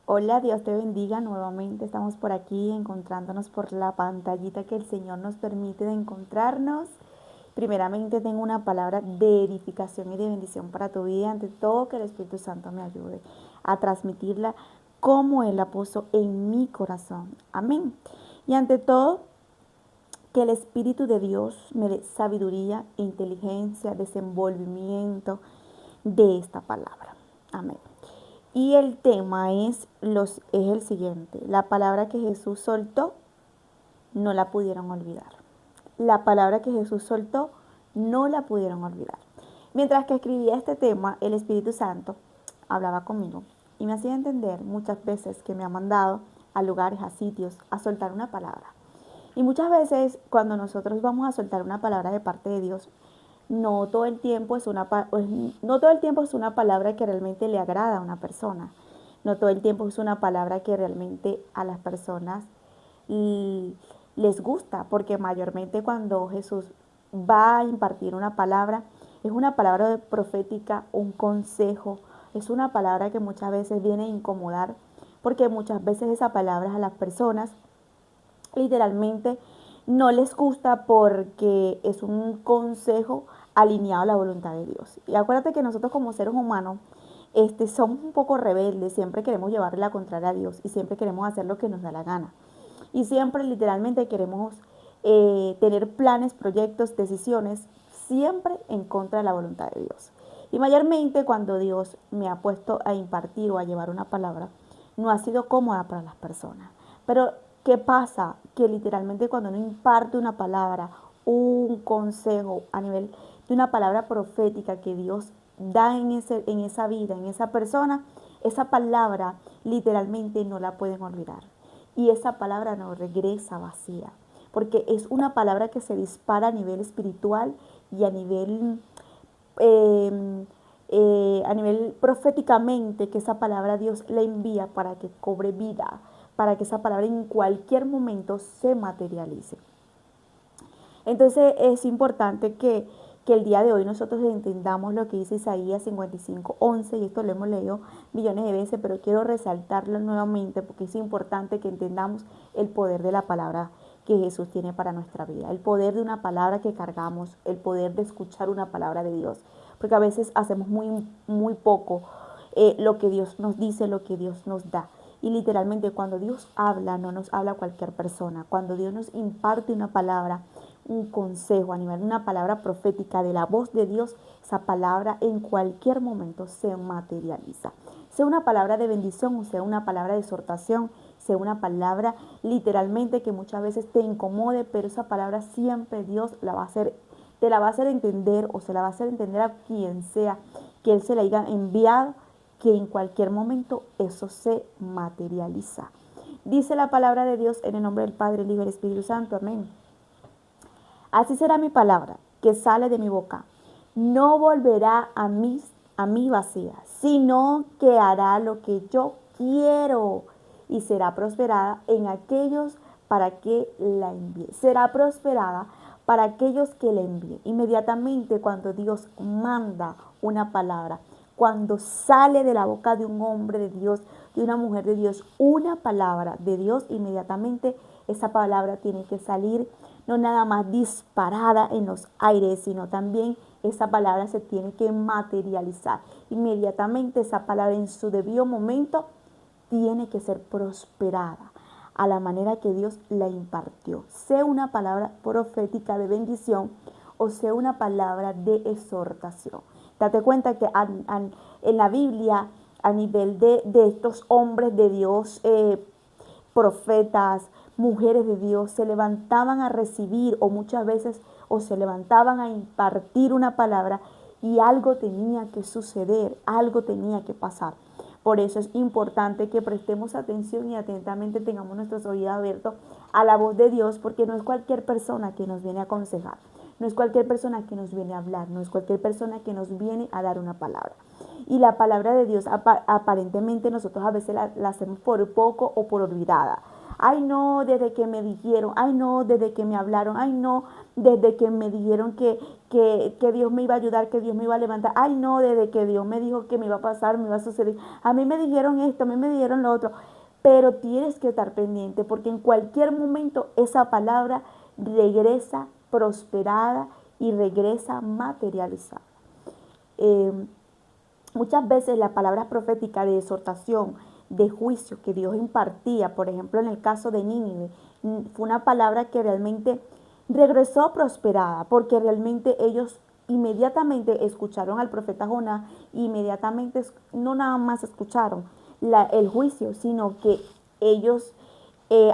Hola, Dios te bendiga. Nuevamente estamos por aquí encontrándonos por la pantallita que el Señor nos permite de encontrarnos. Primeramente tengo una palabra de edificación y de bendición para tu vida. Ante todo, que el Espíritu Santo me ayude a transmitirla como Él la puso en mi corazón. Amén. Y ante todo, que el Espíritu de Dios me dé sabiduría, inteligencia, desenvolvimiento de esta palabra. Amén. Y el tema es el siguiente. La palabra que Jesús soltó, no la pudieron olvidar. La palabra que Jesús soltó, no la pudieron olvidar. Mientras que escribía este tema, el Espíritu Santo hablaba conmigo y me hacía entender muchas veces que me ha mandado a lugares, a sitios, a soltar una palabra. Y muchas veces cuando nosotros vamos a soltar una palabra de parte de Dios, no todo el tiempo es no todo el tiempo es una palabra que realmente le agrada a una persona. No todo el tiempo es una palabra que realmente a las personas les gusta, porque mayormente cuando Jesús va a impartir una palabra, es una palabra profética, un consejo, es una palabra que muchas veces viene a incomodar, porque muchas veces esa palabra a las personas literalmente no les gusta porque es un consejo alineado a la voluntad de Dios. Y acuérdate que nosotros como seres humanos somos un poco rebeldes, siempre queremos llevarle la contraria a Dios y siempre queremos hacer lo que nos da la gana. Y siempre literalmente queremos tener planes, proyectos, decisiones, siempre en contra de la voluntad de Dios. Y mayormente cuando Dios me ha puesto a impartir o a llevar una palabra, no ha sido cómoda para las personas. Pero, ¿qué pasa? Que literalmente cuando uno imparte una palabra, un consejo a nivel de una palabra profética que Dios da en esa vida, en esa persona, esa palabra literalmente no la pueden olvidar. Y esa palabra no regresa vacía, porque es una palabra que se dispara a nivel espiritual y a nivel proféticamente, que esa palabra Dios la envía para que cobre vida, para que esa palabra en cualquier momento se materialice. Entonces es importante que el día de hoy nosotros entendamos lo que dice Isaías 55:11, y esto lo hemos leído millones de veces, pero quiero resaltarlo nuevamente porque es importante que entendamos el poder de la palabra que Jesús tiene para nuestra vida, el poder de una palabra que cargamos, el poder de escuchar una palabra de Dios, porque a veces hacemos muy poco lo que Dios nos dice, lo que Dios nos da. Y literalmente cuando Dios habla, no nos habla cualquier persona. Cuando Dios nos imparte una palabra, un consejo a nivel de una palabra profética de la voz de Dios, esa palabra en cualquier momento se materializa. Sea una palabra de bendición o sea una palabra de exhortación, sea una palabra literalmente que muchas veces te incomode, pero esa palabra siempre Dios la va a hacer, te la va a hacer entender o se la va a hacer entender a quien sea que Él se la haya enviado, que en cualquier momento eso se materializa. Dice la palabra de Dios en el nombre del Padre, el Hijo y el Espíritu Santo. Amén. Así será mi palabra que sale de mi boca. No volverá a mí vacía, sino que hará lo que yo quiero y será prosperada en aquellos para que la envíe. Será prosperada para aquellos que la envíe. Inmediatamente cuando Dios manda una palabra, cuando sale de la boca de un hombre de Dios, de una mujer de Dios, una palabra de Dios, inmediatamente esa palabra tiene que salir no nada más disparada en los aires, sino también esa palabra se tiene que materializar. Inmediatamente esa palabra en su debido momento tiene que ser prosperada a la manera que Dios la impartió. Sea una palabra profética de bendición o sea una palabra de exhortación. Date cuenta que en la Biblia, a nivel de estos hombres de Dios, profetas, mujeres de Dios, se levantaban a recibir o muchas veces o se levantaban a impartir una palabra y algo tenía que suceder, algo tenía que pasar. Por eso es importante que prestemos atención y atentamente tengamos nuestros oídos abiertos a la voz de Dios, porque no es cualquier persona que nos viene a aconsejar, no es cualquier persona que nos viene a hablar, no es cualquier persona que nos viene a dar una palabra. Y la palabra de Dios aparentemente nosotros a veces la hacemos por poco o por olvidada. ay no, desde que me dijeron, ay no, desde que me hablaron, ay no, desde que me dijeron que Dios me iba a ayudar, que Dios me iba a levantar, ay no, desde que Dios me dijo que me iba a pasar, me iba a suceder, a mí me dijeron esto, a mí me dijeron lo otro, pero tienes que estar pendiente porque en cualquier momento esa palabra regresa prosperada y regresa materializada. Eh, Muchas veces la palabra profética de exhortación, de juicio que Dios impartía, por ejemplo en el caso de Nínive, fue una palabra que realmente regresó prosperada, porque realmente ellos inmediatamente escucharon al profeta Jonás, inmediatamente no nada más escucharon el juicio, sino que ellos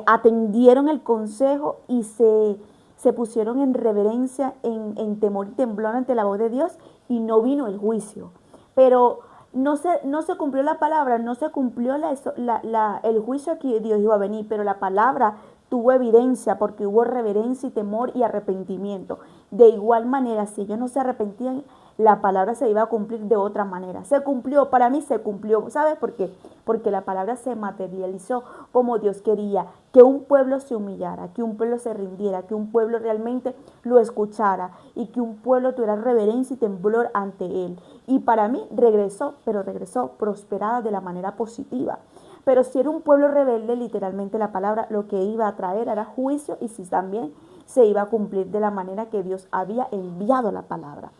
atendieron el consejo y se pusieron en reverencia, en temor y temblor ante la voz de Dios, y no vino el juicio. Pero no se cumplió la palabra, no se cumplió el juicio que Dios iba a venir, pero la palabra tuvo evidencia porque hubo reverencia y temor y arrepentimiento. De igual manera, si ellos no se arrepentían, la palabra se iba a cumplir de otra manera. Se cumplió, para mí se cumplió. ¿Sabes por qué? Porque la palabra se materializó como Dios quería, que un pueblo se humillara, que un pueblo se rindiera, que un pueblo realmente lo escuchara y que un pueblo tuviera reverencia y temblor ante él. Y para mí regresó, pero regresó prosperada de la manera positiva. Pero si era un pueblo rebelde, literalmente la palabra lo que iba a traer era juicio, y si también se iba a cumplir de la manera que Dios había enviado la palabra.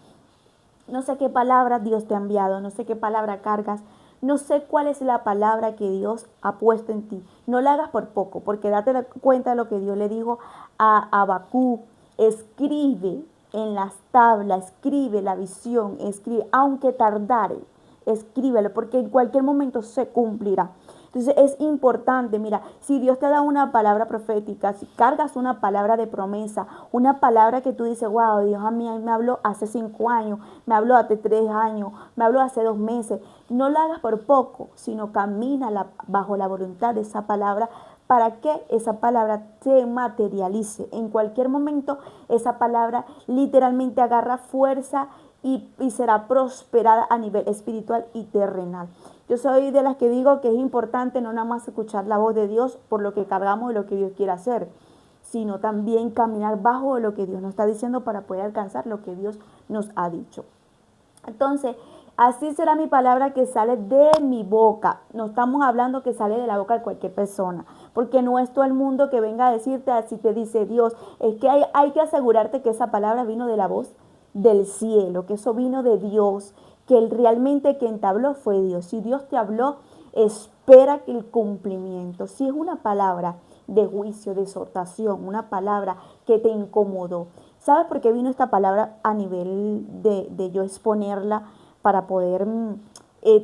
No sé qué palabra Dios te ha enviado, no sé qué palabra cargas, no sé cuál es la palabra que Dios ha puesto en ti. No la hagas por poco, porque date cuenta de lo que Dios le dijo a Habacuc: escribe en las tablas, escribe la visión, escribe, aunque tardare, escríbelo, porque en cualquier momento se cumplirá. Entonces es importante, mira, si Dios te da una palabra profética, si cargas una palabra de promesa, una palabra que tú dices, wow, Dios a mí me habló hace 5 años, me habló hace 3 años, me habló hace 2 meses, no la hagas por poco, sino camina bajo la voluntad de esa palabra, para que esa palabra se materialice. En cualquier momento esa palabra literalmente agarra fuerza y será prosperada a nivel espiritual y terrenal. Yo soy de las que digo que es importante no nada más escuchar la voz de Dios por lo que cargamos y lo que Dios quiere hacer, sino también caminar bajo lo que Dios nos está diciendo para poder alcanzar lo que Dios nos ha dicho. Entonces, así será mi palabra que sale de mi boca. No estamos hablando que sale de la boca de cualquier persona, porque no es todo el mundo que venga a decirte, así te dice Dios. Es que hay que asegurarte que esa palabra vino de la voz del cielo, que eso vino de Dios, que realmente quien te habló fue Dios. Si Dios te habló, espera que el cumplimiento. Si es una palabra de juicio, de exhortación, una palabra que te incomodó. ¿Sabes por qué vino esta palabra a nivel de yo exponerla para poder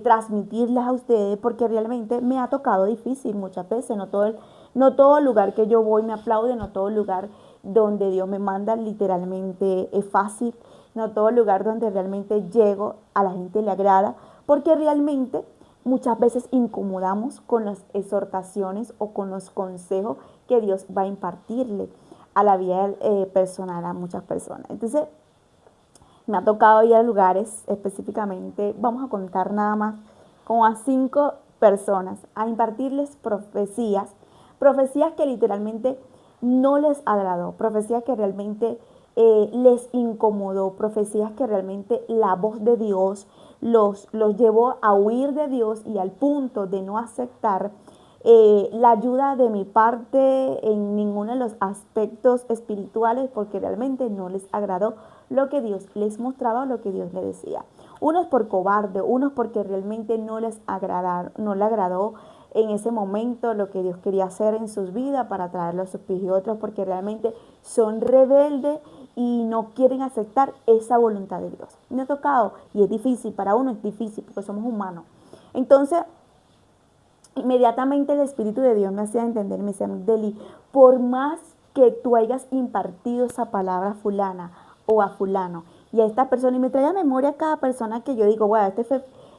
transmitirlas a ustedes? Porque realmente me ha tocado difícil muchas veces. No todo lugar que yo voy me aplaude, no todo lugar donde Dios me manda literalmente es fácil, no todo lugar donde realmente llego a la gente le agrada, porque realmente muchas veces incomodamos con las exhortaciones o con los consejos que Dios va a impartirle a la vida personal a muchas personas. Entonces, me ha tocado ir a lugares específicamente, vamos a contar nada más, como a 5 personas, a impartirles profecías que literalmente no les agradó, profecías que realmente les incomodó, profecías que realmente la voz de Dios los llevó a huir de Dios y al punto de no aceptar la ayuda de mi parte en ninguno de los aspectos espirituales, porque realmente no les agradó lo que Dios les mostraba o lo que Dios les decía. Unos por cobarde, unos porque realmente no les agradó en ese momento lo que Dios quería hacer en sus vidas para traerlo a sus pies, y otros porque realmente son rebeldes y no quieren aceptar esa voluntad de Dios. Me ha tocado, y es difícil, para uno es difícil porque somos humanos. Entonces, inmediatamente el Espíritu de Dios me hacía entender, me decía, Deli, por más que tú hayas impartido esa palabra a fulana o a fulano y a esta persona, y me trae a memoria a cada persona que yo digo, wow,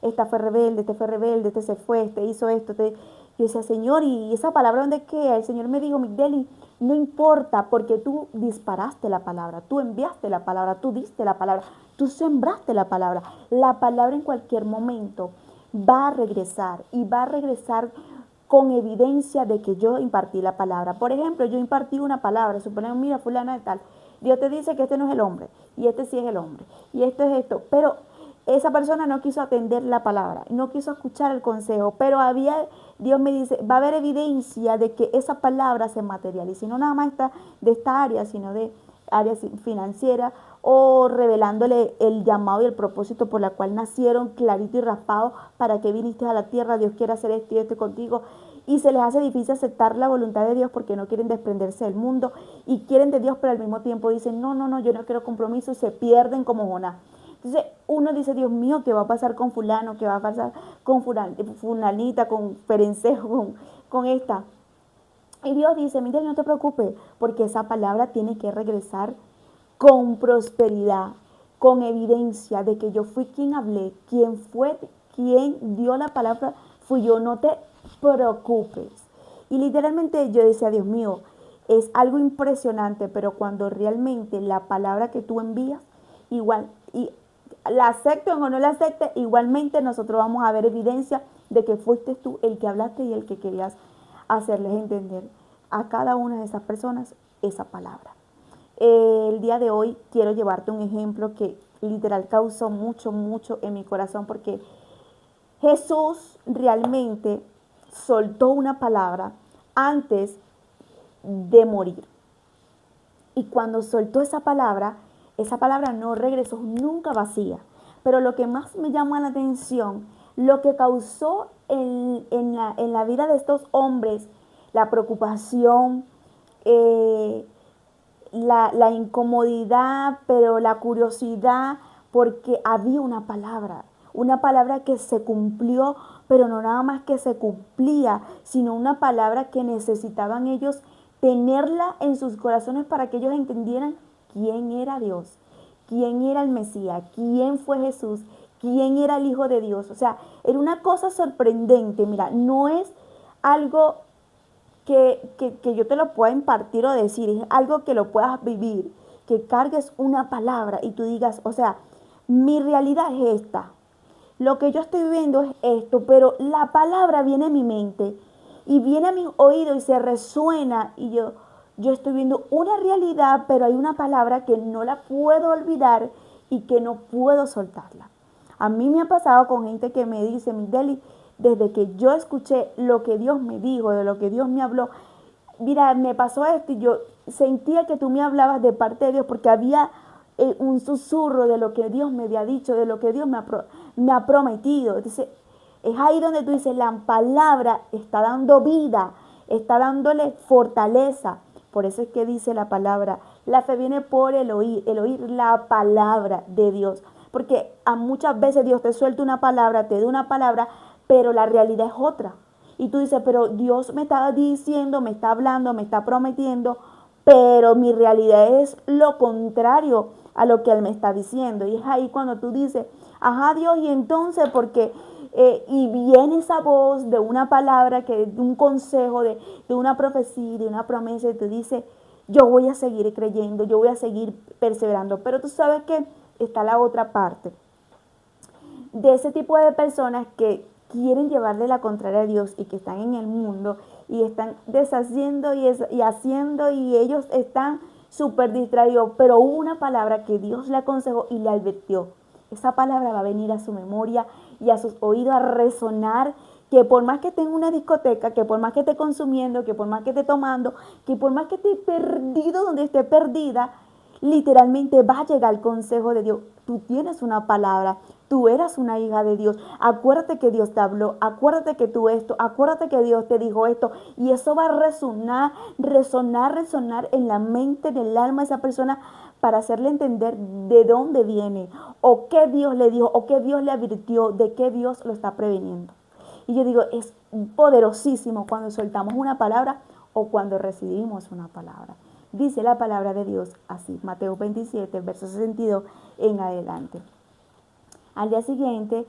esta fue rebelde, este se fue, este hizo esto, yo decía, Señor, ¿y esa palabra dónde queda? El Señor me dijo, Migdeli, no importa, porque tú disparaste la palabra, tú enviaste la palabra, tú diste la palabra, tú sembraste la palabra. La palabra en cualquier momento va a regresar, y va a regresar con evidencia de que yo impartí la palabra. Por ejemplo, yo impartí una palabra, suponemos, mira, fulana de tal, Dios te dice que este no es el hombre, y este sí es el hombre, y esto es esto, pero esa persona no quiso atender la palabra, no quiso escuchar el consejo, pero Dios me dice, va a haber evidencia de que esa palabra se materializa, y no nada más está de esta área, sino de áreas financieras, o revelándole el llamado y el propósito por la cual nacieron clarito y raspado, para que viniste a la tierra, Dios quiere hacer esto y esto contigo, y se les hace difícil aceptar la voluntad de Dios porque no quieren desprenderse del mundo y quieren de Dios, pero al mismo tiempo dicen, no, no, no, yo no quiero compromiso, y se pierden como Jonás. Entonces uno dice, Dios mío, ¿qué va a pasar con fulano? ¿Qué va a pasar con fulanita, con perencejo, con esta? Y Dios dice, mira, no te preocupes, porque esa palabra tiene que regresar con prosperidad, con evidencia de que yo fui quien hablé, quien dio la palabra, fui yo, no te preocupes. Y literalmente yo decía, Dios mío, es algo impresionante, pero cuando realmente la palabra que tú envías, igual, y la acepten o no la acepten, igualmente nosotros vamos a ver evidencia de que fuiste tú el que hablaste y el que querías hacerles entender a cada una de esas personas esa palabra. El día de hoy quiero llevarte un ejemplo que literal causó mucho, mucho en mi corazón, porque Jesús realmente soltó una palabra antes de morir. Y cuando soltó esa palabra no regresó nunca vacía. Pero lo que más me llama la atención, lo que causó en la vida de estos hombres, la preocupación, la incomodidad, pero la curiosidad, porque había una palabra que se cumplió, pero no nada más que se cumplía, sino una palabra que necesitaban ellos tenerla en sus corazones para que ellos entendieran quién era Dios, quién era el Mesías, quién fue Jesús, quién era el Hijo de Dios. O sea, era una cosa sorprendente. Mira, no es algo que yo te lo pueda impartir o decir, es algo que lo puedas vivir, que cargues una palabra y tú digas, o sea, mi realidad es esta, lo que yo estoy viviendo es esto, pero la palabra viene a mi mente y viene a mi oído y se resuena, y yo estoy viendo una realidad, pero hay una palabra que no la puedo olvidar y que no puedo soltarla. A mí me ha pasado con gente que me dice, Migdeli, desde que yo escuché lo que Dios me dijo, de lo que Dios me habló, mira, me pasó esto y yo sentía que tú me hablabas de parte de Dios, porque había un susurro de lo que Dios me había dicho, de lo que Dios me ha prometido. Entonces, es ahí donde tú dices, la palabra está dando vida, está dándole fortaleza. Por eso es que dice la palabra, la fe viene por el oír la palabra de Dios. Porque a muchas veces Dios te suelta una palabra, te da una palabra, pero la realidad es otra. Y tú dices, pero Dios me está diciendo, me está hablando, me está prometiendo, pero mi realidad es lo contrario a lo que Él me está diciendo. Y es ahí cuando tú dices, ajá Dios, y entonces, porque y viene esa voz de una palabra, de un consejo, de una profecía, de una promesa, y te dice, yo voy a seguir creyendo, yo voy a seguir perseverando. Pero tú sabes que está la otra parte de ese tipo de personas que quieren llevarle la contraria a Dios y que están en el mundo y están deshaciendo y haciendo, y ellos están súper distraídos, pero hubo una palabra que Dios le aconsejó y le advirtió. Esa palabra va a venir a su memoria y a sus oídos a resonar, que por más que esté en una discoteca, que por más que esté consumiendo, que por más que esté tomando, que por más que esté perdido donde esté perdida, literalmente va a llegar el consejo de Dios. Tú tienes una palabra, tú eras una hija de Dios, acuérdate que Dios te habló, acuérdate que tú esto, acuérdate que Dios te dijo esto, y eso va a resonar en la mente, en el alma de esa persona, para hacerle entender de dónde viene, o qué Dios le dijo, o qué Dios le advirtió, de qué Dios lo está preveniendo. Y yo digo, es poderosísimo cuando soltamos una palabra o cuando recibimos una palabra. Dice la palabra de Dios así, Mateo 27, verso 62 en adelante. Al día siguiente,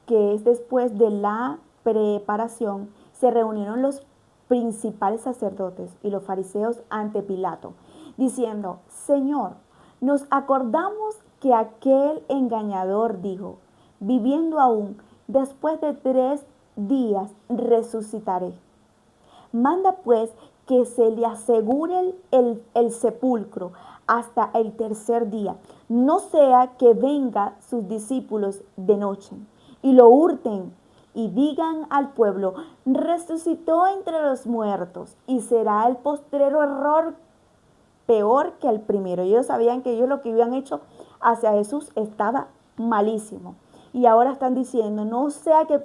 que es después de la preparación, se reunieron los principales sacerdotes y los fariseos ante Pilato, diciendo, Señor, nos acordamos que aquel engañador dijo, viviendo aún, después de días resucitaré. Manda pues que se le asegure el sepulcro hasta el tercer día. No sea que vengan sus discípulos de noche y lo hurten y digan al pueblo, resucitó entre los muertos, y será el postrero error peor que el primero. Ellos sabían que ellos lo que habían hecho hacia Jesús estaba malísimo. Y ahora están diciendo, no sea que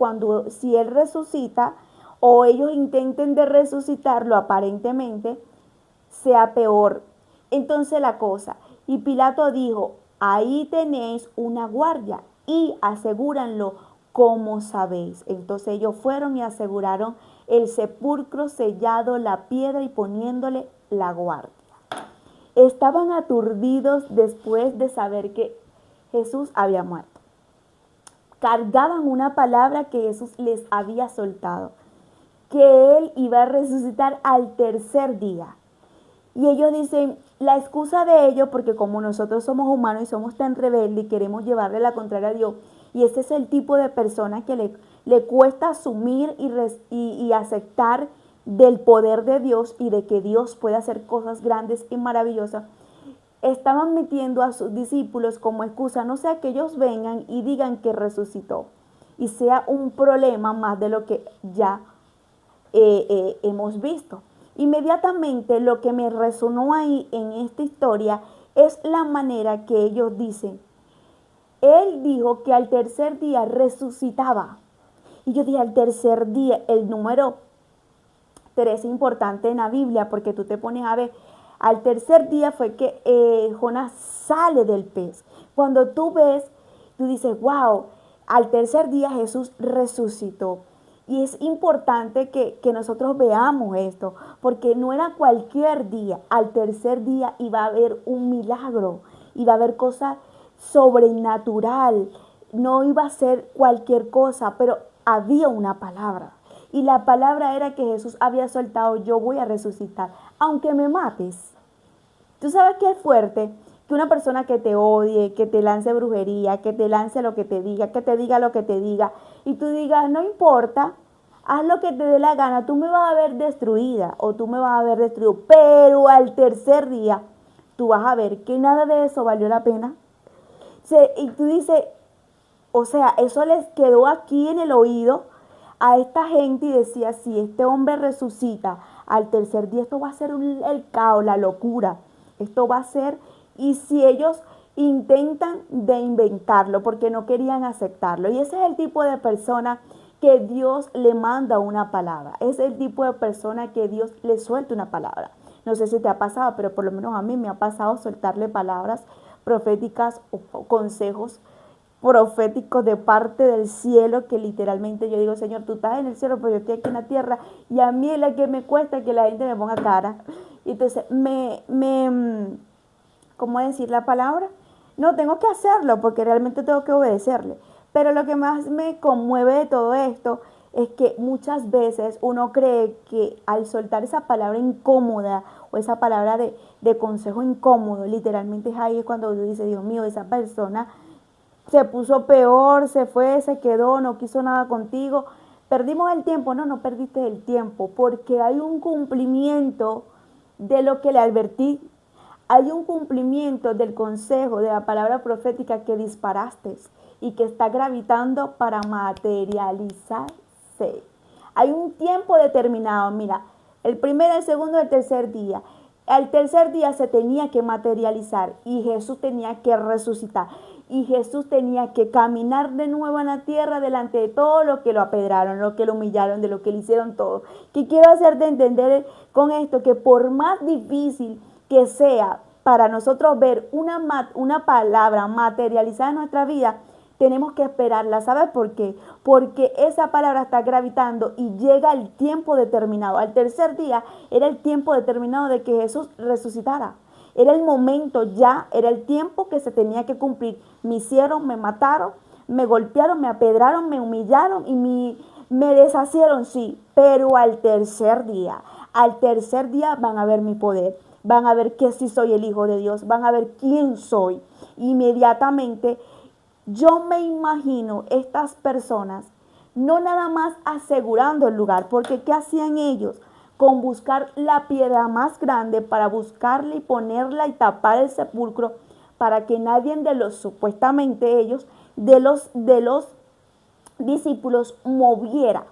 si Él resucita o ellos intenten de resucitarlo aparentemente, sea peor. Entonces la cosa, y Pilato dijo, ahí tenéis una guardia y asegúranlo como sabéis. Entonces ellos fueron y aseguraron el sepulcro, sellado la piedra y poniéndole la guardia. Estaban aturdidos después de saber que Jesús había muerto. Cargaban una palabra que Jesús les había soltado, que Él iba a resucitar al tercer día. Y ellos dicen, la excusa de ellos, porque como nosotros somos humanos y somos tan rebeldes y queremos llevarle la contraria a Dios, y ese es el tipo de persona que le cuesta asumir y aceptar del poder de Dios y de que Dios puede hacer cosas grandes y maravillosas, estaban metiendo a sus discípulos como excusa, no sea que ellos vengan y digan que resucitó y sea un problema más de lo que ya hemos visto. Inmediatamente lo que me resonó ahí en esta historia es la manera que ellos dicen. Él dijo que al tercer día resucitaba. Y yo dije, al tercer día, el número 3 es importante en la Biblia porque tú te pones a ver, al tercer día fue que Jonás sale del pez. Cuando tú ves, tú dices, wow, al tercer día Jesús resucitó. Y es importante que nosotros veamos esto, porque no era cualquier día. Al tercer día iba a haber un milagro, iba a haber cosa sobrenatural. No iba a ser cualquier cosa, pero había una palabra. Y la palabra era que Jesús había soltado, yo voy a resucitar, aunque me mates. ¿Tú sabes qué es fuerte? Que una persona que te odie, que te lance brujería, que te lance lo que te diga, que te diga lo que te diga, y tú digas, no importa, haz lo que te dé la gana, tú me vas a ver destruida o tú me vas a ver destruido, pero al tercer día tú vas a ver que nada de eso valió la pena. Y tú dices, o sea, eso les quedó aquí en el oído a esta gente y decía, si este hombre resucita al tercer día, esto va a ser el caos, la locura. Esto va a ser, y si ellos intentan de inventarlo porque no querían aceptarlo. Y ese es el tipo de persona que Dios le manda una palabra. Es el tipo de persona que Dios le suelta una palabra. No sé si te ha pasado, pero por lo menos a mí me ha pasado soltarle palabras proféticas o consejos proféticos de parte del cielo, que literalmente yo digo, Señor, tú estás en el cielo, pero yo estoy aquí en la tierra, y a mí es la que me cuesta que la gente me ponga cara. Y entonces, ¿cómo decir la palabra? No, tengo que hacerlo, porque realmente tengo que obedecerle. Pero lo que más me conmueve de todo esto es que muchas veces uno cree que al soltar esa palabra incómoda o esa palabra de consejo incómodo, literalmente es ahí cuando uno dice, Dios mío, esa persona se puso peor, se fue, se quedó, no quiso nada contigo, perdimos el tiempo. No, no perdiste el tiempo, porque hay un cumplimiento de lo que le advertí, hay un cumplimiento del consejo, de la palabra profética que disparaste y que está gravitando para materializarse. Hay un tiempo determinado, mira, el primero, el segundo, el tercer día. Al tercer día se tenía que materializar y Jesús tenía que resucitar. Y Jesús tenía que caminar de nuevo en la tierra delante de todo lo que lo apedraron, lo que lo humillaron, de lo que le hicieron todo. Que quiero hacerte entender con esto, que por más difícil que sea para nosotros ver una palabra materializada en nuestra vida, tenemos que esperarla. ¿Sabes por qué? Porque esa palabra está gravitando y llega el tiempo determinado. Al tercer día era el tiempo determinado de que Jesús resucitara. Era el momento ya, era el tiempo que se tenía que cumplir. Me hicieron, me mataron, me golpearon, me apedraron, me humillaron y me deshacieron, sí. Pero al tercer día van a ver mi poder. Van a ver que sí soy el Hijo de Dios. Van a ver quién soy. Inmediatamente yo me imagino estas personas no nada más asegurando el lugar, porque ¿qué hacían ellos? Con buscar la piedra más grande para buscarla y ponerla y tapar el sepulcro para que nadie de los, supuestamente ellos, de los discípulos moviera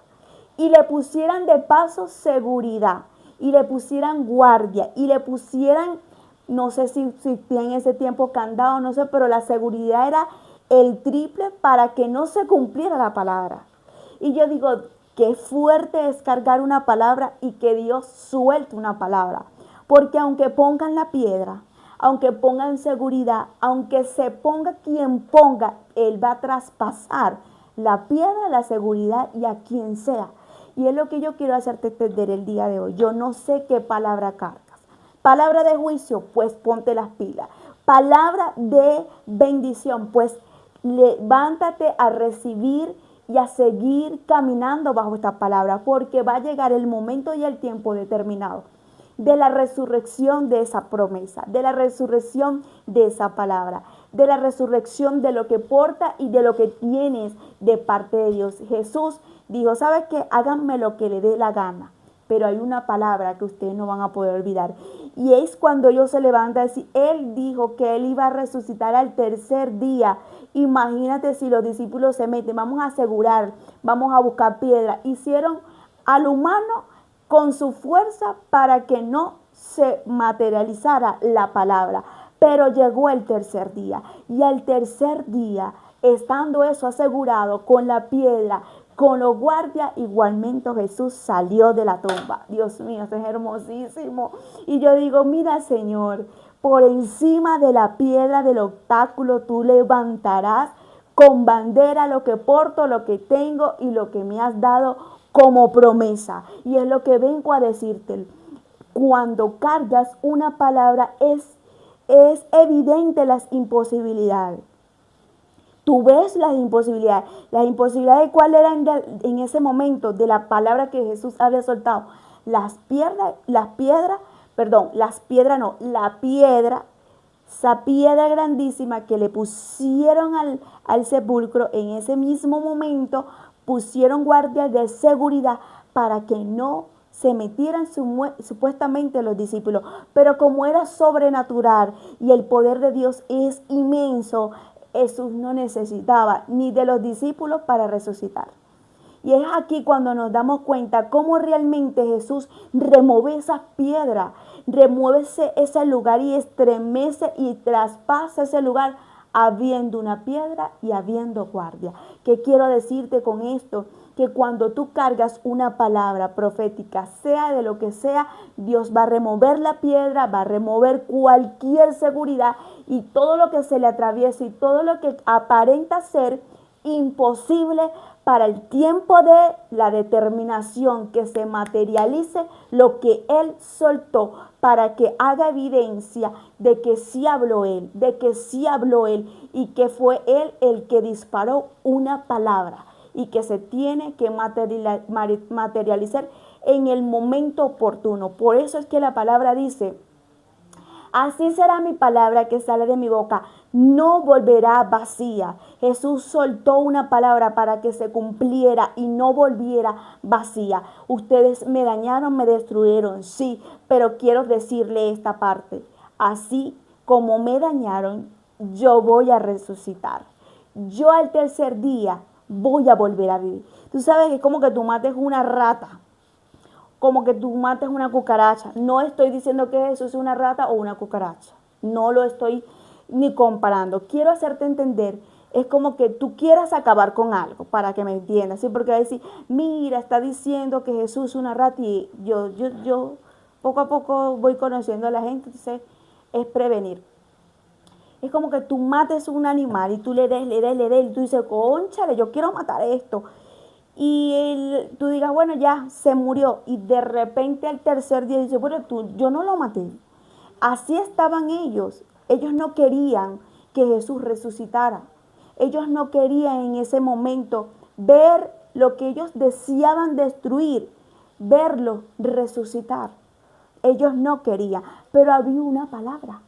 y le pusieran de paso seguridad y le pusieran guardia y le pusieran, no sé si en ese tiempo candado, no sé, pero la seguridad era el triple para que no se cumpliera la palabra. Y yo digo, qué fuerte es cargar una palabra y que Dios suelte una palabra. Porque aunque pongan la piedra, aunque pongan seguridad, aunque se ponga quien ponga, Él va a traspasar la piedra, la seguridad y a quien sea. Y es lo que yo quiero hacerte entender el día de hoy. Yo no sé qué palabra cargas. Palabra de juicio, pues ponte las pilas. Palabra de bendición, pues levántate a recibir y a seguir caminando bajo esta palabra, porque va a llegar el momento y el tiempo determinado de la resurrección de esa promesa, de la resurrección de esa palabra, de la resurrección de lo que porta y de lo que tienes de parte de Dios. Jesús dijo, ¿sabes qué? Háganme lo que le dé la gana, pero hay una palabra que ustedes no van a poder olvidar. Y es cuando ellos se levantan y decir, Él dijo que Él iba a resucitar al tercer día. Imagínate si los discípulos se meten, vamos a asegurar, vamos a buscar piedra. Hicieron al humano con su fuerza para que no se materializara la palabra. Pero llegó el tercer día. Y al tercer día, estando eso asegurado con la piedra, con los guardias, igualmente Jesús salió de la tumba. Dios mío, esto es hermosísimo. Y yo digo, mira, Señor, por encima de la piedra del obstáculo tú levantarás con bandera lo que porto, lo que tengo y lo que me has dado como promesa. Y es lo que vengo a decirte. Cuando cargas una palabra es evidente las imposibilidades. Tú ves las imposibilidades. Las imposibilidades, ¿cuáles eran en ese momento de la palabra que Jesús había soltado? La piedra, esa piedra grandísima que le pusieron al sepulcro, en ese mismo momento pusieron guardias de seguridad para que no se metieran supuestamente los discípulos. Pero como era sobrenatural y el poder de Dios es inmenso, Jesús no necesitaba ni de los discípulos para resucitar. Y es aquí cuando nos damos cuenta cómo realmente Jesús remueve esas piedras, remueve ese lugar y estremece y traspasa ese lugar habiendo una piedra y habiendo guardia. ¿Qué quiero decirte con esto? Que cuando tú cargas una palabra profética, sea de lo que sea, Dios va a remover la piedra, va a remover cualquier seguridad y todo lo que se le atraviese y todo lo que aparenta ser imposible para el tiempo de la determinación que se materialice lo que Él soltó, para que haga evidencia de que sí habló Él, y que fue Él el que disparó una palabra y que se tiene que materializar en el momento oportuno. Por eso es que la palabra dice, así será mi palabra que sale de mi boca, no volverá vacía. Jesús soltó una palabra para que se cumpliera y no volviera vacía. Ustedes me dañaron, me destruyeron, sí, pero quiero decirle esta parte. Así como me dañaron, yo voy a resucitar. Yo al tercer día voy a volver a vivir. Tú sabes que es como que tú mates una rata, como que tú mates una cucaracha. No estoy diciendo que eso es una rata o una cucaracha. No lo estoy ni comparando. Quiero hacerte entender, es como que tú quieras acabar con algo, para que me entiendas, ¿sí? Porque va a decir, mira, está diciendo que Jesús es una rata y yo poco a poco voy conociendo a la gente, entonces es prevenir. Es como que tú mates un animal y tú le des, y tú dices, cónchale, yo quiero matar esto. Y tú digas, bueno, ya se murió. Y de repente al tercer día dices, bueno, yo no lo maté. Así estaban ellos. Ellos no querían que Jesús resucitara. Ellos no querían en ese momento ver lo que ellos deseaban destruir, verlo resucitar. Ellos no querían, pero había una palabra.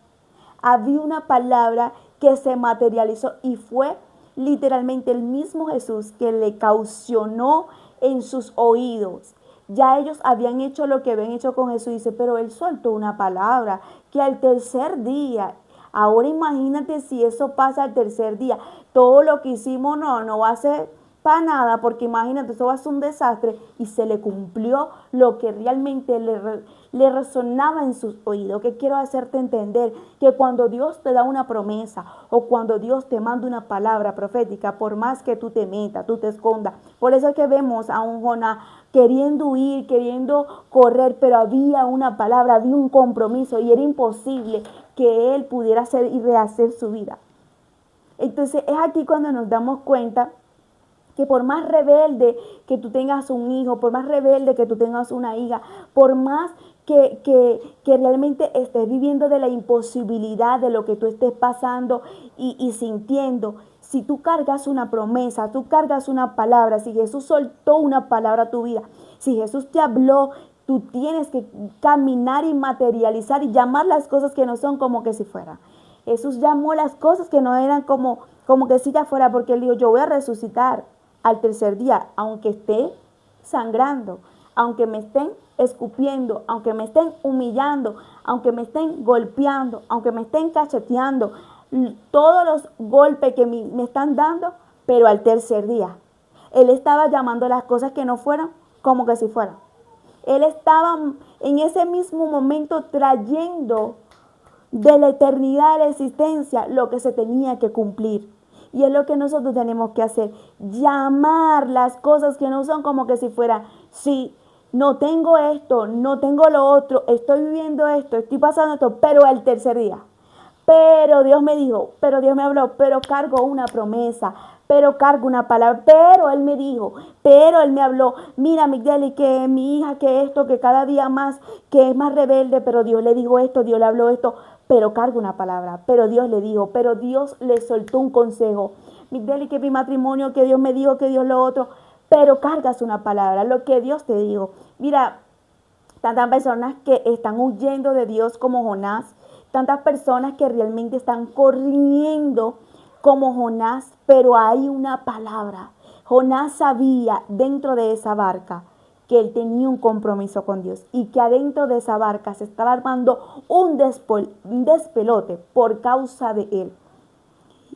Había una palabra que se materializó y fue literalmente el mismo Jesús que le caucionó en sus oídos. Ya ellos habían hecho lo que habían hecho con Jesús, dice, pero él soltó una palabra que al tercer día, ahora imagínate si eso pasa al tercer día, todo lo que hicimos no va a ser para nada, porque imagínate, eso va a ser un desastre, y se le cumplió lo que realmente le resonaba en sus oídos. Que quiero hacerte entender que cuando Dios te da una promesa o cuando Dios te manda una palabra profética, por más que tú te metas, tú te escondas, por eso es que vemos a un Jonás queriendo huir, queriendo correr, pero había una palabra, había un compromiso y era imposible que él pudiera hacer y rehacer su vida. Entonces es aquí cuando nos damos cuenta que por más rebelde que tú tengas un hijo, por más rebelde que tú tengas una hija, por más que realmente estés viviendo de la imposibilidad de lo que tú estés pasando y sintiendo, si tú cargas una promesa, tú cargas una palabra, si Jesús soltó una palabra a tu vida, si Jesús te habló, tú tienes que caminar y materializar y llamar las cosas que no son como que si fueran. Jesús llamó las cosas que no eran como que si ya fuera, porque él dijo, yo voy a resucitar al tercer día, aunque esté sangrando, aunque me estén escupiendo, aunque me estén humillando, aunque me estén golpeando, aunque me estén cacheteando, todos los golpes que me están dando, pero al tercer día. Él estaba llamando las cosas que no fueran como que si fueran. Él estaba en ese mismo momento trayendo de la eternidad de la existencia lo que se tenía que cumplir. Y es lo que nosotros tenemos que hacer, llamar las cosas que no son como que si fuera, sí, no tengo esto, no tengo lo otro, estoy viviendo esto, estoy pasando esto, pero al tercer día. Pero Dios me dijo, pero Dios me habló, pero cargo una promesa, pero cargo una palabra, pero Él me dijo, pero Él me habló, mira Migdeli, que mi hija, que esto, que cada día más, que es más rebelde, pero Dios le dijo esto, Dios le habló esto, pero cargo una palabra, pero Dios le dijo, pero Dios le soltó un consejo. Migdeli, que mi matrimonio, que Dios me dijo, que Dios lo otro, pero cargas una palabra, lo que Dios te dijo. Mira, tantas personas que están huyendo de Dios como Jonás, tantas personas que realmente están corriendo como Jonás, pero hay una palabra. Jonás sabía dentro de esa barca que él tenía un compromiso con Dios y que adentro de esa barca se estaba armando un despelote por causa de él.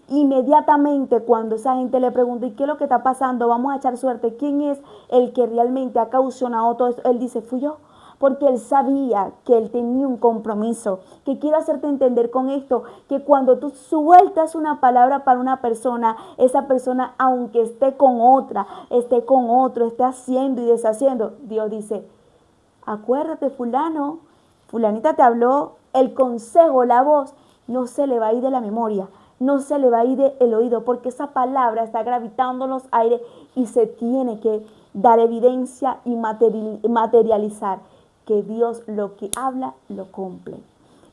Inmediatamente cuando esa gente le preguntó, ¿y qué es lo que está pasando? Vamos a echar suerte. ¿Quién es el que realmente ha causado todo esto? Él dice, fui yo. Porque él sabía que él tenía un compromiso. Que quiero hacerte entender con esto, que cuando tú sueltas una palabra para una persona, esa persona, aunque esté con otra, esté con otro, esté haciendo y deshaciendo, Dios dice, acuérdate fulano, fulanita te habló, el consejo, la voz, no se le va a ir de la memoria, no se le va a ir del oído, porque esa palabra está gravitando en los aires y se tiene que dar evidencia y materializar que Dios lo que habla, lo cumple.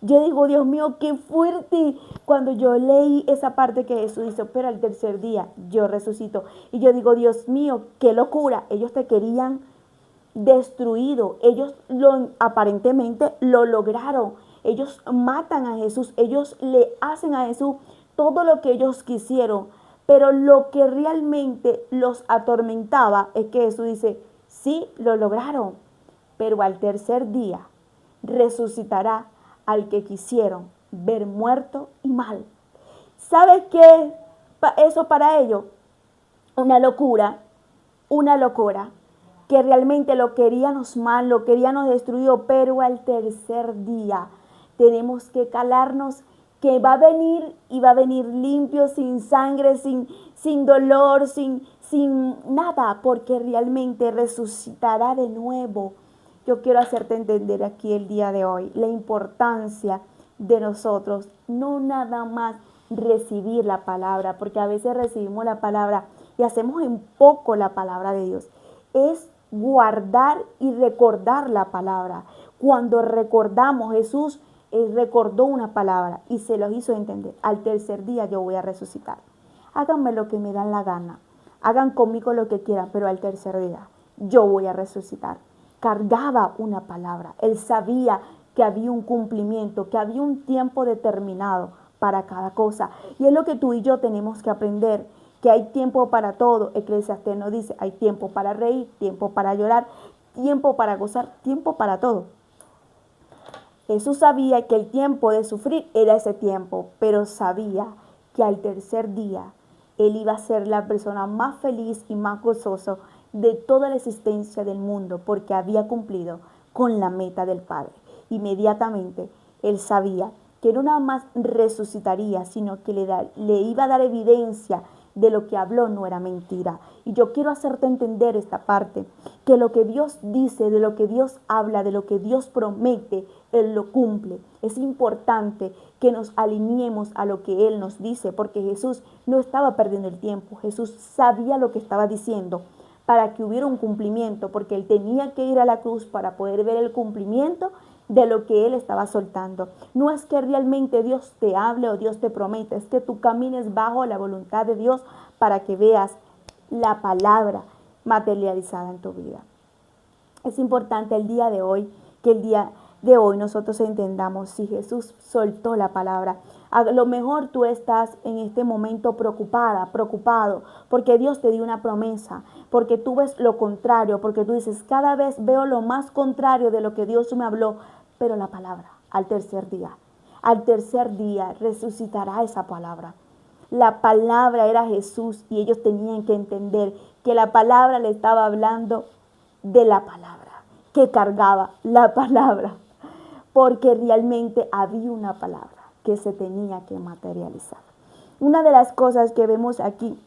Yo digo, Dios mío, qué fuerte. Cuando yo leí esa parte que Jesús dice, pero al tercer día yo resucito. Y yo digo, Dios mío, qué locura. Ellos te querían destruido. Ellos aparentemente lo lograron. Ellos matan a Jesús. Ellos le hacen a Jesús todo lo que ellos quisieron. Pero lo que realmente los atormentaba es que Jesús dice, sí, lo lograron, pero al tercer día resucitará al que quisieron ver muerto y mal. ¿Sabes qué? Eso para ellos, una locura, que realmente lo queríamos mal, lo queríamos destruido, pero al tercer día tenemos que calarnos que va a venir y va a venir limpio, sin sangre, sin dolor, sin nada, porque realmente resucitará de nuevo. Yo quiero hacerte entender aquí el día de hoy la importancia de nosotros, no nada más recibir la palabra, porque a veces recibimos la palabra y hacemos en poco la palabra de Dios. Es guardar y recordar la palabra. Cuando recordamos, Jesús recordó una palabra y se los hizo entender. Al tercer día yo voy a resucitar. Háganme lo que me dan la gana. Hagan conmigo lo que quieran, pero al tercer día yo voy a resucitar. Cargaba una palabra. Él sabía que había un cumplimiento, que había un tiempo determinado para cada cosa. Y es lo que tú y yo tenemos que aprender, que hay tiempo para todo. Eclesiastés nos dice, hay tiempo para reír, tiempo para llorar, tiempo para gozar, tiempo para todo. Jesús sabía que el tiempo de sufrir era ese tiempo, pero sabía que al tercer día Él iba a ser la persona más feliz y más gozoso de toda la existencia del mundo, porque había cumplido con la meta del Padre. Inmediatamente Él sabía que no nada más resucitaría, sino que le iba a dar evidencia de lo que habló no era mentira. Y yo quiero hacerte entender esta parte, que lo que Dios dice, de lo que Dios habla, de lo que Dios promete, Él lo cumple. Es importante que nos alineemos a lo que Él nos dice, porque Jesús no estaba perdiendo el tiempo. Jesús sabía lo que estaba diciendo para que hubiera un cumplimiento, porque Él tenía que ir a la cruz para poder ver el cumplimiento de lo que Él estaba soltando. No es que realmente Dios te hable o Dios te prometa, es que tú camines bajo la voluntad de Dios para que veas la palabra materializada en tu vida. Es importante el día de hoy, que el día de hoy nosotros entendamos si Jesús soltó la palabra. A lo mejor tú estás en este momento preocupado, porque Dios te dio una promesa, porque tú ves lo contrario, porque tú dices, cada vez veo lo más contrario de lo que Dios me habló, pero la palabra, al tercer día resucitará esa palabra. La palabra era Jesús y ellos tenían que entender que la palabra le estaba hablando de la palabra, que cargaba la palabra, porque realmente había una palabra que se tenía que materializar. Una de las cosas que vemos aquí,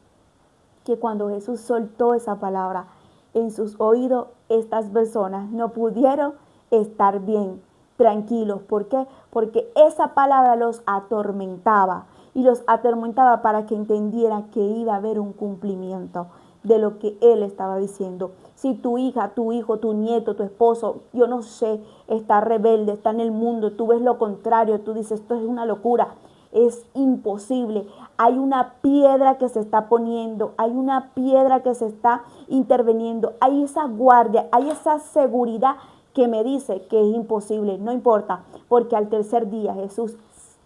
que cuando Jesús soltó esa palabra en sus oídos, estas personas no pudieron estar bien, tranquilos. ¿Por qué? Porque esa palabra los atormentaba, y los atormentaba para que entendieran que iba a haber un cumplimiento de lo que Él estaba diciendo. Si tu hija, tu hijo, tu nieto, tu esposo, yo no sé, está rebelde, está en el mundo, tú ves lo contrario, tú dices, esto es una locura, es imposible. Hay una piedra que se está poniendo, hay una piedra que se está interviniendo, hay esa guardia, hay esa seguridad que me dice que es imposible. No importa, porque al tercer día Jesús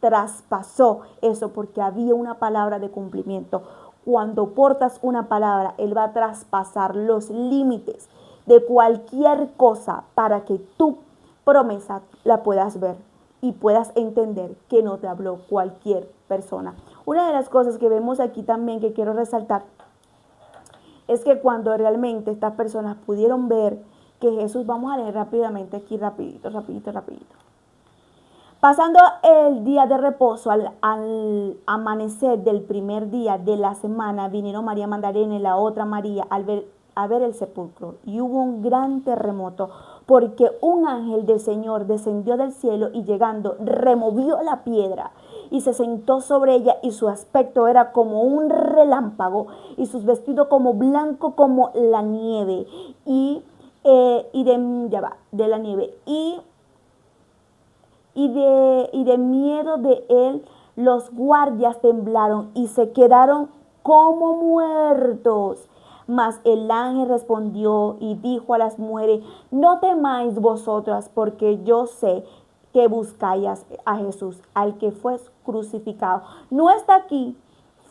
traspasó eso, porque había una palabra de cumplimiento. Cuando portas una palabra, Él va a traspasar los límites de cualquier cosa para que tu promesa la puedas ver y puedas entender que no te habló cualquier persona. Una de las cosas que vemos aquí también que quiero resaltar es que cuando realmente estas personas pudieron ver que Jesús, vamos a leer rápidamente aquí, rapidito. Pasando el día de reposo, al amanecer del primer día de la semana, vinieron María Magdalena y la otra María a ver el sepulcro. Y hubo un gran terremoto, porque un ángel del Señor descendió del cielo y llegando, removió la piedra y se sentó sobre ella, y su aspecto era como un relámpago y sus vestidos como blanco como la nieve. Y de miedo de él, los guardias temblaron y se quedaron como muertos. Mas el ángel respondió y dijo a las mujeres, no temáis vosotras, porque yo sé que buscáis a Jesús, al que fue crucificado. No está aquí,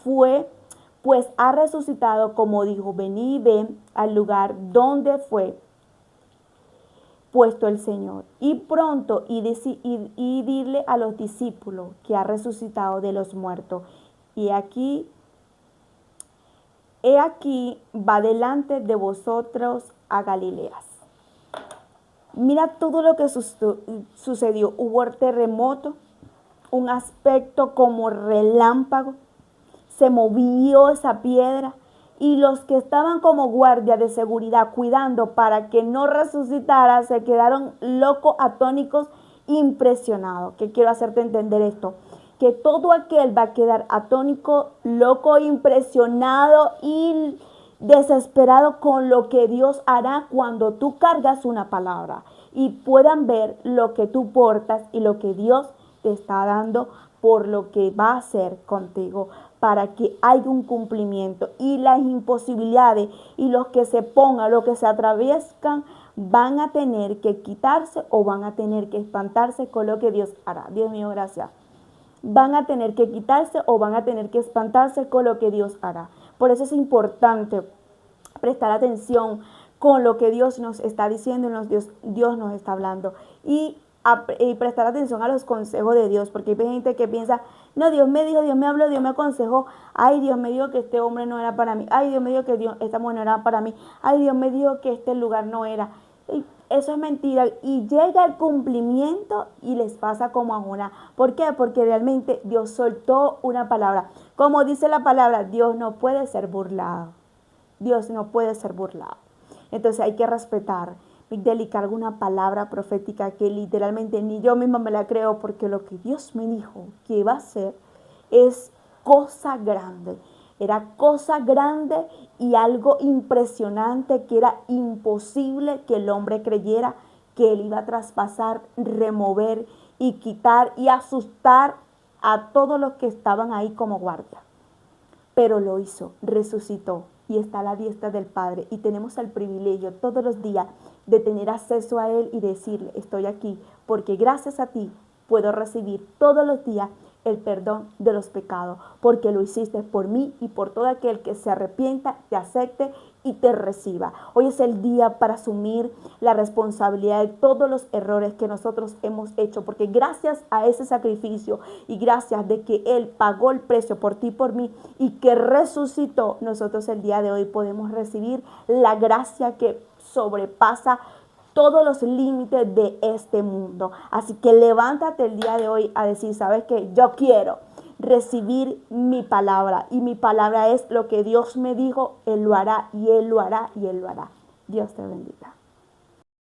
pues ha resucitado, como dijo. Venid y ven al lugar donde fue puesto el Señor. Y pronto, y dile a los discípulos que ha resucitado de los muertos. Y he aquí va delante de vosotros a Galileas. Mira todo lo que sucedió. Hubo terremoto, un aspecto como relámpago, se movió esa piedra, y los que estaban como guardia de seguridad cuidando para que no resucitara se quedaron locos, atónicos, impresionados. ¿Qué quiero hacerte entender esto? Que todo aquel va a quedar atónico, loco, impresionado y desesperado con lo que Dios hará cuando tú cargas una palabra y puedan ver lo que tú portas y lo que Dios te está dando por lo que va a hacer contigo, para que haya un cumplimiento. Y las imposibilidades y los que se pongan, los que se atraviescan, van a tener que quitarse o van a tener que espantarse con lo que Dios hará. Dios mío, gracias. Van a tener que quitarse o van a tener que espantarse con lo que Dios hará. Por eso es importante prestar atención con lo que Dios nos está diciendo y Dios nos está hablando. Y prestar atención a los consejos de Dios, porque hay gente que piensa, no, Dios me dijo, Dios me habló, Dios me aconsejó, ay, Dios me dijo que este hombre no era para mí, ay, Dios me dijo que esta mujer no era para mí, ay, Dios me dijo que este lugar no era. Y eso es mentira, y llega el cumplimiento y les pasa como a una. ¿Por qué? Porque realmente Dios soltó una palabra. Como dice la palabra, Dios no puede ser burlado. Dios no puede ser burlado. Entonces hay que respetar. Migdeli, cargo una palabra profética que literalmente ni yo misma me la creo, porque lo que Dios me dijo que iba a hacer es cosa grande. Era cosa grande y algo impresionante que era imposible que el hombre creyera que él iba a traspasar, remover y quitar y asustar a todos los que estaban ahí como guardia. Pero lo hizo, resucitó y está a la diestra del Padre, y tenemos el privilegio todos los días de tener acceso a Él y decirle, estoy aquí porque gracias a ti puedo recibir todos los días el perdón de los pecados, porque lo hiciste por mí y por todo aquel que se arrepienta, te acepte y te reciba. Hoy es el día para asumir la responsabilidad de todos los errores que nosotros hemos hecho, porque gracias a ese sacrificio y gracias de que Él pagó el precio por ti y por mí y que resucitó, nosotros el día de hoy podemos recibir la gracia que sobrepasa todos los límites de este mundo. Así que levántate el día de hoy a decir, ¿sabes qué? Yo quiero recibir mi palabra, y mi palabra es lo que Dios me dijo, Él lo hará y Él lo hará y Él lo hará. Dios te bendiga.